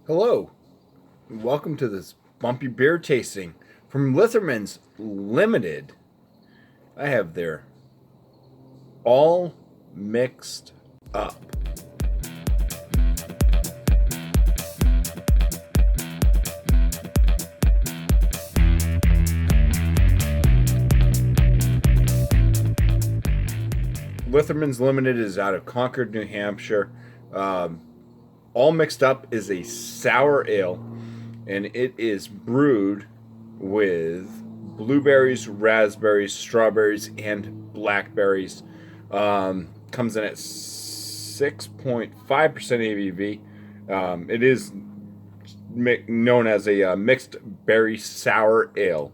Hello, and welcome to this bumpy beer tasting from Lithermans Limited. I have their all mixed up. Lithermans Limited is out of Concord, New Hampshire. All Mixed Up is a sour ale, and it is brewed with blueberries, raspberries, strawberries, and blackberries. Comes in at 6.5% ABV. It is known as a mixed berry sour ale.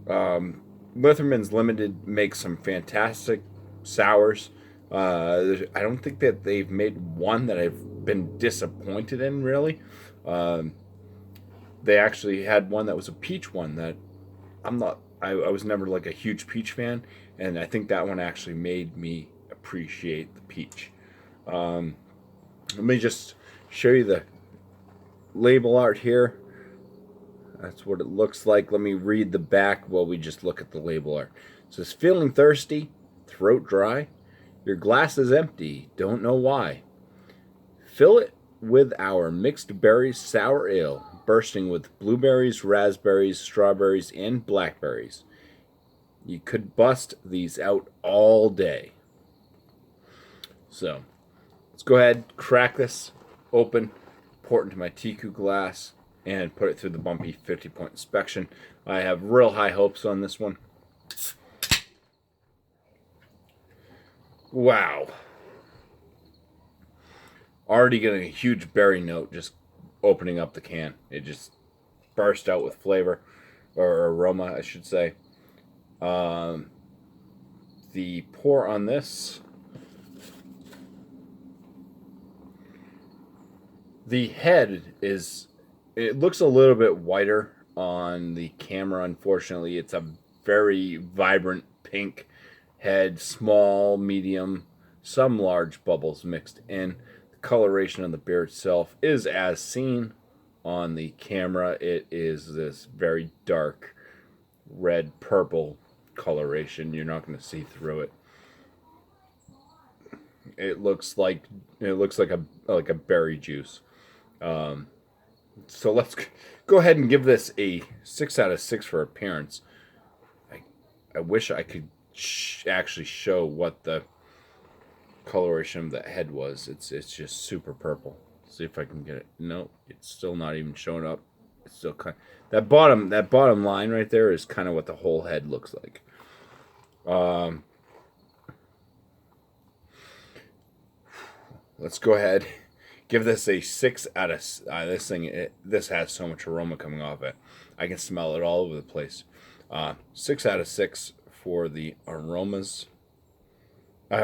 Lithermans Limited makes some fantastic sours. I don't think that they've made one that I've been disappointed in, really. They actually had one that was a peach one that I was never like a huge peach fan, and I think that one actually made me appreciate the peach. Let me just show you the label art here. That's what it looks like. Let me read the back while we just look at the label art. It says, "Feeling thirsty? Throat dry? Your glass is empty, don't know why. Fill it with our mixed berry sour ale, bursting with blueberries, raspberries, strawberries, and blackberries. You could bust these out all day." So, let's go ahead, crack this open, pour it into my Tiku glass, and put it through the BuMpY 50-point inspection. I have real high hopes on this one. Wow. Already getting a huge berry note just opening up the can. It just burst out with flavor, or aroma, I should say. The pour on this. The head it looks a little bit whiter on the camera, unfortunately. It's a very vibrant pink head, small, medium, some large bubbles mixed in. The coloration of the beer itself is as seen on the camera. It is this very dark red purple coloration. You're not going to see through it. It looks like a berry juice. So let's go ahead and give this a 6 out of 6 for appearance. I wish I could actually show what the coloration of the head was. It's just super purple. See if I can get it. No, it's still not even showing up. It's still that bottom line right there is kind of what the whole head looks like. Let's go ahead, give this a 6 out of this has so much aroma coming off it. I can smell it all over the place. 6 out of 6 for the aromas.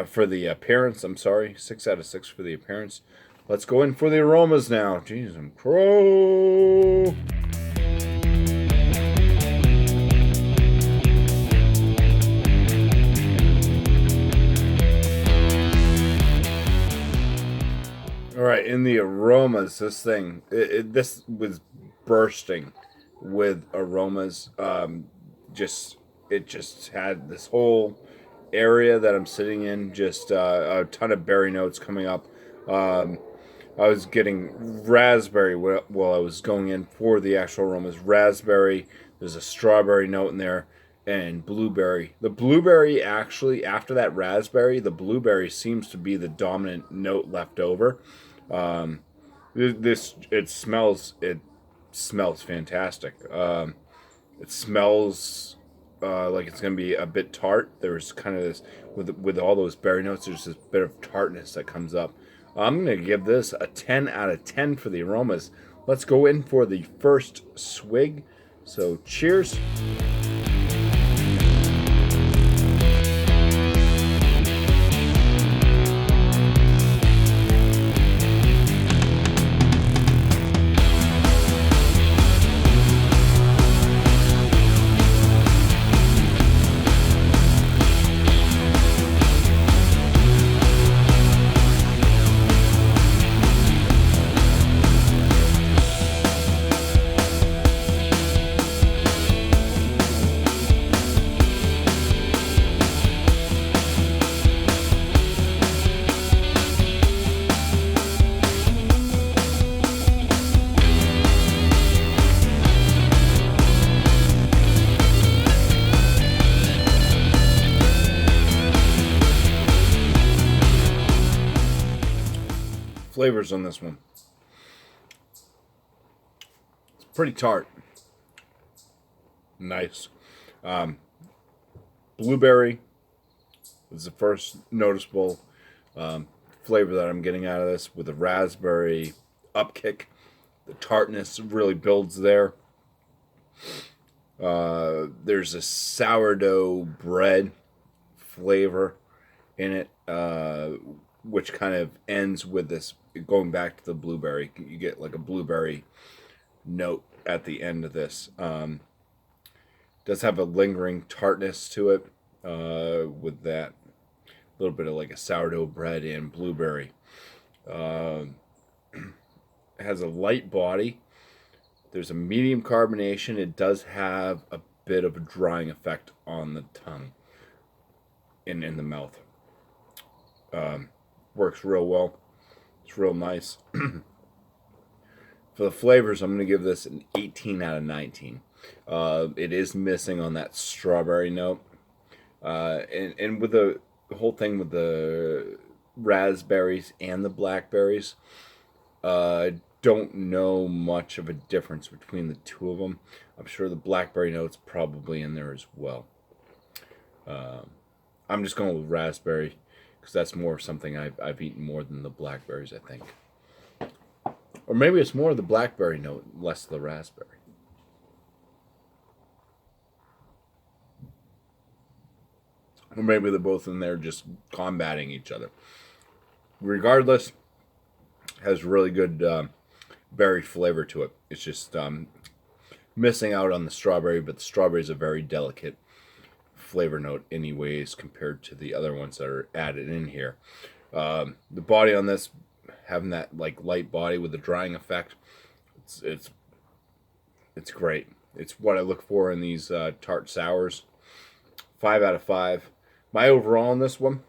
For the appearance, I'm sorry. 6 out of 6 for the appearance. Let's go in for the aromas now. Jeez, I'm crow. All right, in the aromas, this was bursting with aromas. It just had this whole area that I'm sitting in, just a ton of berry notes coming up. I was getting raspberry while I was going in for the actual aromas. Raspberry, there's a strawberry note in there, and blueberry. The blueberry, actually, after that raspberry, the blueberry seems to be the dominant note left over. It smells fantastic. It smells like it's going to be a bit tart. There's kind of this, with all those berry notes, there's this bit of tartness that comes up. I'm going to give this a 10 out of 10 for the aromas. Let's go in for the first swig. So, cheers. Flavors on this one. It's pretty tart. Nice. Blueberry is the first noticeable flavor that I'm getting out of this, with a raspberry upkick. The tartness really builds there. There's a sourdough bread flavor in it, which kind of ends with this, going back to the blueberry. You get like a blueberry note at the end of this. Does have a lingering tartness to it, with that little bit of like a sourdough bread and blueberry. It has a light body. There's a medium carbonation. It does have a bit of a drying effect on the tongue and in the mouth. Works real well. It's real nice. For the flavors, I'm going to give this an 18 out of 19. It is missing on that strawberry note. And with the whole thing with the raspberries and the blackberries, don't know much of a difference between the two of them. I'm sure the blackberry note's probably in there as well. I'm just going with raspberry because that's more something I've eaten more than the blackberries, I think. Or maybe it's more of the blackberry note, less the raspberry. Or maybe they're both in there just combating each other. Regardless, has really good berry flavor to it. It's just missing out on the strawberry, but the strawberry is a very delicate flavor note anyways compared to the other ones that are added in here. The body on this, having that like light body with the drying effect, it's great. It's what I look for in these tart sours. 5 out of 5. My overall on this one,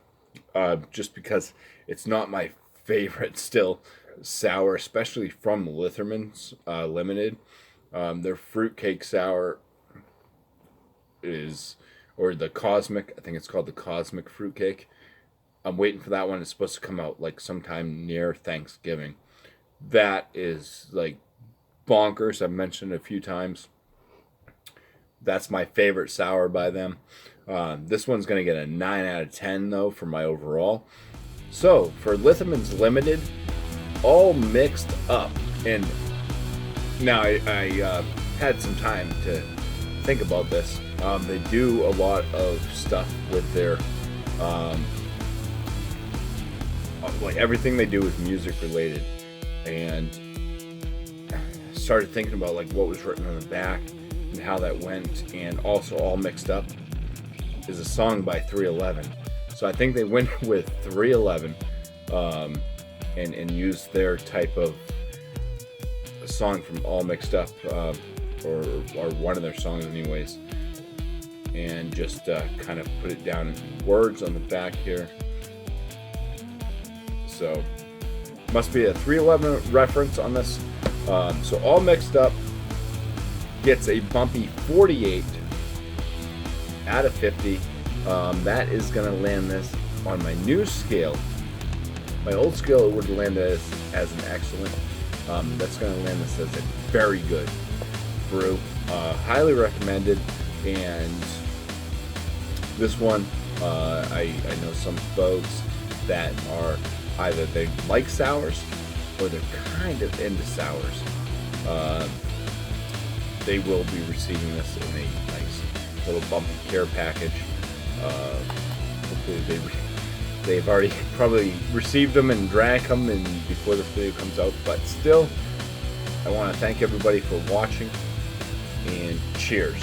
just because it's not my favorite still sour, especially from Lithermans Limited. Their fruitcake sour is, or the cosmic, I think it's called the cosmic fruitcake. I'm waiting for that one. It's supposed to come out like sometime near Thanksgiving. That is like bonkers. I've mentioned it a few times. That's my favorite sour by them. This one's going to get a 9 out of 10 though for my overall. So for Lithemans Limited, all mixed up. And now I had some time to think about this. They do a lot of stuff with their like everything they do is music related, and started thinking about like what was written on the back and how that went. And also all mixed up is a song by 311, so I think they went with 311 and used their type of a song from All Mixed Up, or one of their songs anyways, and just kind of put it down in words on the back here. So must be a 311 reference on this. So All Mixed Up gets a BuMpy 48 out of 50. That is going to land this on my new scale. My old scale would land this as an excellent. That's going to land this as a very good brew. Highly recommended. And this one, I know some folks that are either they like sours or they're kind of into sours. They will be receiving this in a nice little BuMpy care package. Hopefully they've already probably received them and drank them and before this video comes out, but still, I want to thank everybody for watching, and cheers.